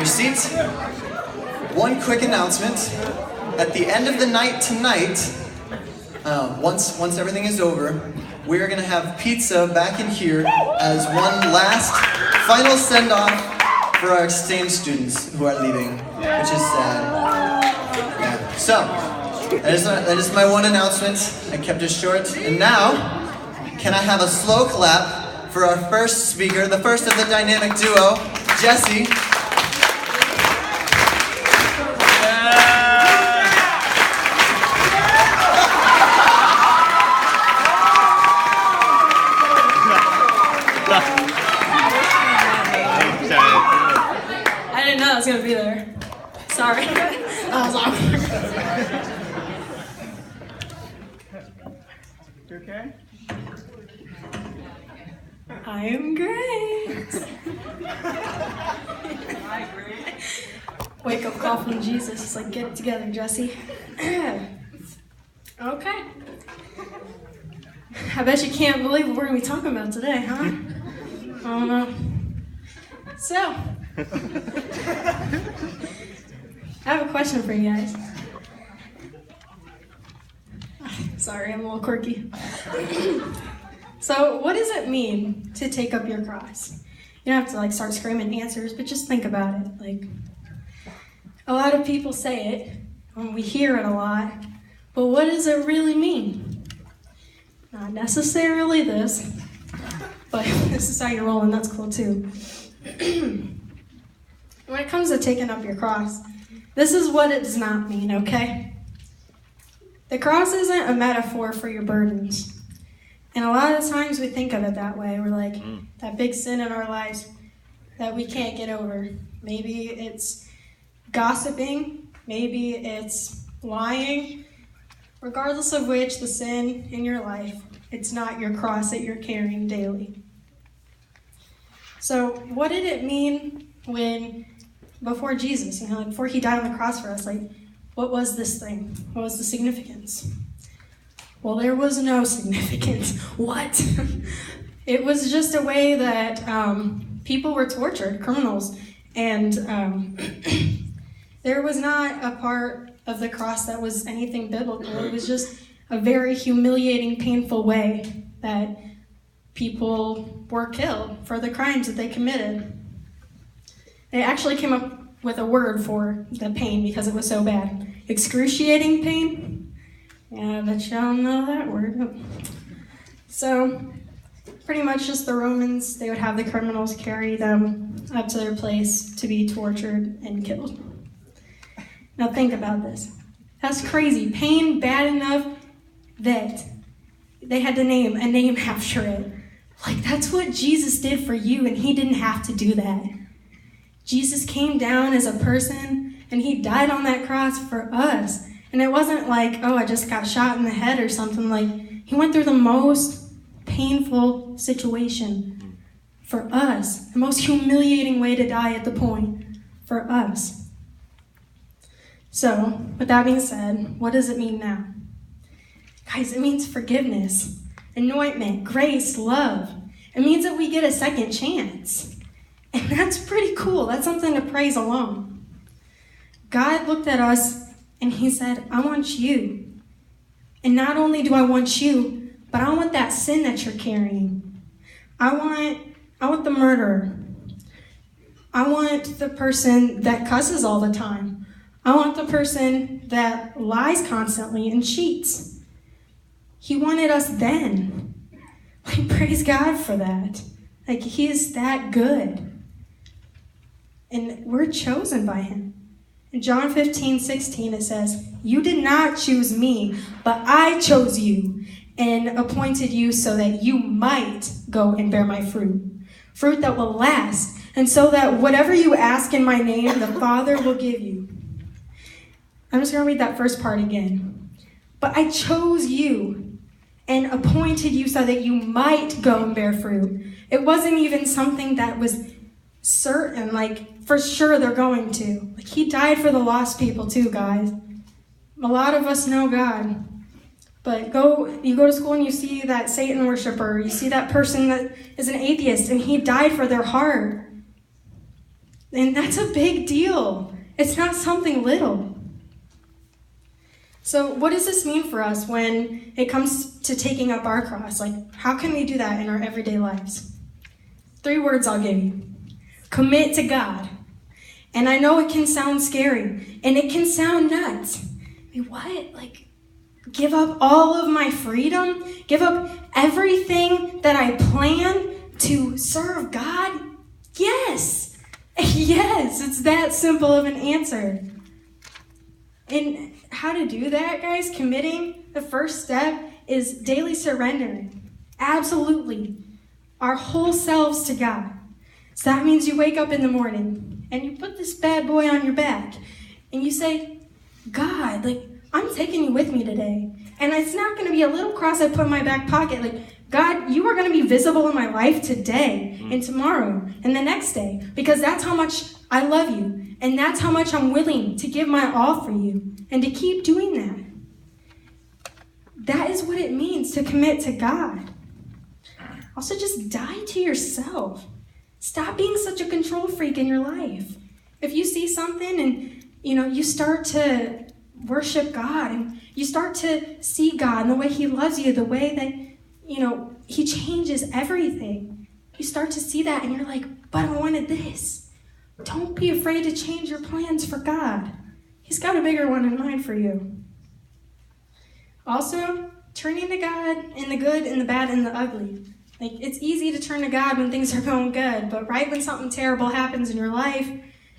your seats. One quick announcement. At the end of the night tonight, once everything is over, we're going to have pizza back in here as one last final send-off for our exchange students who are leaving, which is sad. Yeah. So, that is my one announcement. I kept it short. And now, can I have a slow clap for our first speaker, the first of the dynamic duo, Jesi. I didn't know I was going to be there. Sorry. That was awkward. You okay? I am great. Hi, great. Wake up call from Jesus. It's like, get it together, Jesi. Okay. I bet you can't believe what we're going to be talking about today, huh? I don't know. So, I have a question for you guys. Sorry, I'm a little quirky. So, what does it mean to take up your cross? You don't have to start screaming answers, but just think about it. A lot of people say it, and we hear it a lot, but what does it really mean? Not necessarily this, but this is how you're rolling, that's cool too. When it comes to taking up your cross, this is what it does not mean, okay? The cross isn't a metaphor for your burdens. And a lot of times we think of it that way. We're like, that big sin in our lives that we can't get over. Maybe it's gossiping, maybe it's lying. Regardless of which, the sin in your life, it's not your cross that you're carrying daily. So what did it mean before Jesus, before he died on the cross for us, what was this thing? What was the significance? Well, there was no significance. What? It was just a way that people were tortured, criminals, and there was not a part of the cross that was anything biblical. It was just a very humiliating, painful way that people were killed for the crimes that they committed. They actually came up with a word for the pain because it was so bad. Excruciating pain? Yeah, I bet y'all know that word. So, pretty much just the Romans, they would have the criminals carry them up to their place to be tortured and killed. Now think about this. That's crazy. Pain bad enough that they had to name a name after it. That's what Jesus did for you, and he didn't have to do that. Jesus came down as a person, and he died on that cross for us. And it wasn't I just got shot in the head or something. He went through the most painful situation for us. The most humiliating way to die at the point for us. So, with that being said, what does it mean now? Guys, it means forgiveness, anointment, grace, love. It means that we get a second chance. And that's pretty cool. That's something to praise alone. God looked at us and he said, I want you. And not only do I want you, but I want that sin that you're carrying. I want the murderer. I want the person that cusses all the time. I want the person that lies constantly and cheats. He wanted us then. Praise God for that. He is that good. And we're chosen by him. In John 15:16, it says, you did not choose me, but I chose you and appointed you so that you might go and bear my fruit. Fruit that will last. And so that whatever you ask in my name, the Father will give you. I'm just going to read that first part again. But I chose you and appointed you so that you might go and bear fruit. It wasn't even something that was certain, for sure they're going to. He died for the lost people too, guys. A lot of us know God. But you go to school and you see that Satan worshiper, you see that person that is an atheist, and he died for their heart. And that's a big deal. It's not something little. So what does this mean for us when it comes to taking up our cross? Like, how can we do that in our everyday lives? 3 words I'll give you. Commit to God. And I know it can sound scary, and it can sound nuts. I mean, what? Like, give up all of my freedom? Give up everything that I plan to serve God? Yes. Yes, it's that simple of an answer. And how to do that, guys? Committing, the first step is daily surrendering. Absolutely. Our whole selves to God. So that means you wake up in the morning and you put this bad boy on your back and you say, God, like, I'm taking you with me today. And it's not going to be a little cross I put in my back pocket. Like, God, you are going to be visible in my life today and tomorrow and the next day, because that's how much I love you. And that's how much I'm willing to give my all for you and to keep doing that. That is what it means to commit to God. Also, just die to yourself. Stop being such a control freak in your life. If you see something and, you start to worship God and you start to see God and the way he loves you, the way that, he changes everything. You start to see that and you're like, but I wanted this. Don't be afraid to change your plans for God. He's got a bigger one in mind for you. Also, turning to God in the good and the bad and the ugly. Like, it's easy to turn to God when things are going good, but right when something terrible happens in your life,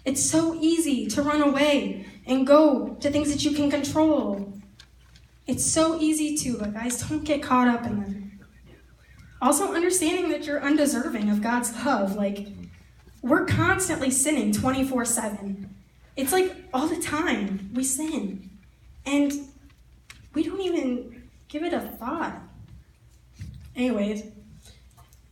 it's so easy to run away and go to things that you can control. It's so easy to, but guys, don't get caught up in them. Also, understanding that you're undeserving of God's love. Like, we're constantly sinning 24/7. It's like all the time we sin. And we don't even give it a thought. Anyways,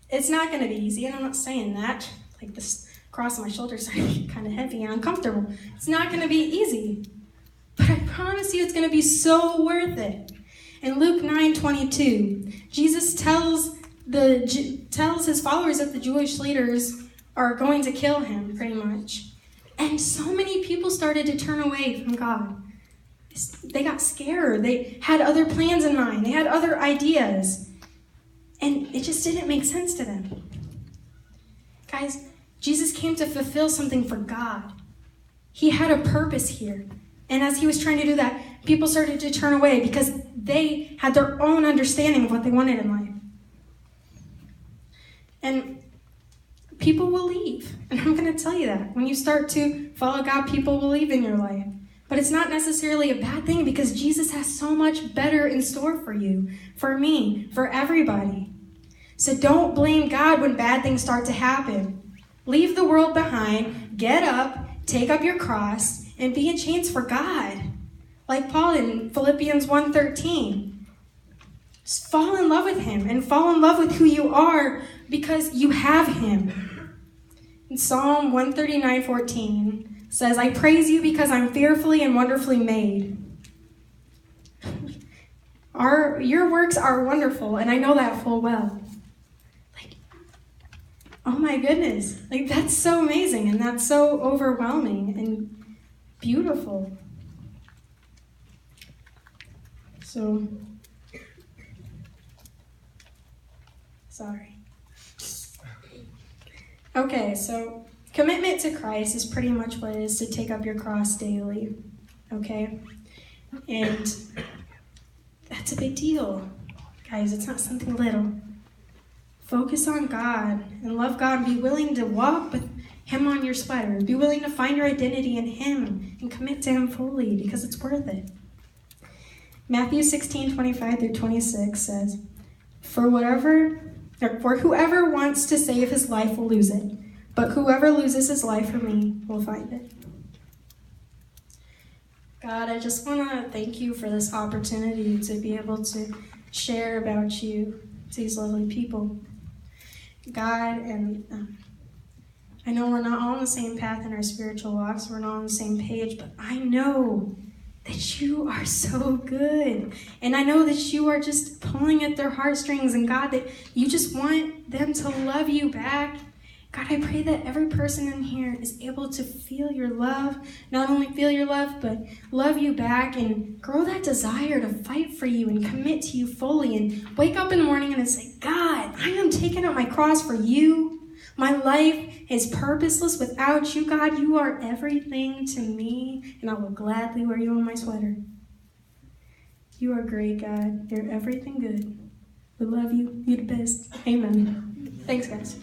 it's not going to be easy, and I'm not saying that. Like, this cross on my shoulders are kind of heavy and uncomfortable. It's not going to be easy. But I promise you it's going to be so worth it. In Luke 9:22, Jesus tells his followers that the Jewish leaders are going to kill him, pretty much. And so many people started to turn away from God. They got scared. They had other plans in mind. They had other ideas. And it just didn't make sense to them. Guys, Jesus came to fulfill something for God. He had a purpose here. And as he was trying to do that, people started to turn away because they had their own understanding of what they wanted in life. And people will leave. And I'm going to tell you that. When you start to follow God, people will leave in your life. But it's not necessarily a bad thing because Jesus has so much better in store for you, for me, for everybody. So don't blame God when bad things start to happen. Leave the world behind, get up, take up your cross, and be in chains for God. Like Paul in Philippians 1:13. Just fall in love with him and fall in love with who you are because you have him. In Psalm 139:14 says, I praise you because I'm fearfully and wonderfully made. Your works are wonderful, and I know that full well. Like, oh my goodness. Like, that's so amazing, and that's so overwhelming and beautiful. So, sorry. Okay, so commitment to Christ is pretty much what it is to take up your cross daily, okay? And that's a big deal. Guys, it's not something little. Focus on God and love God and be willing to walk with him on your sweater. Be willing to find your identity in him and commit to him fully because it's worth it. Matthew 16:25-26 says, For whoever wants to save his life will lose it, but whoever loses his life for me will find it. God, I just want to thank you for this opportunity to be able to share about you to these lovely people. God, and I know we're not all on the same path in our spiritual walks, we're not on the same page, but I know that you are so good. And I know that you are just pulling at their heartstrings, and God, that you just want them to love you back God, I pray that every person in here is able to feel your love, not only feel your love, but love you back and grow that desire to fight for you and commit to you fully and wake up in the morning and say, God, I am taking up my cross for you. My life is purposeless without you, God. You are everything to me, and I will gladly wear you on my sweater. You are great, God. You're everything good. We love you. You're the best. Amen. Thanks, guys.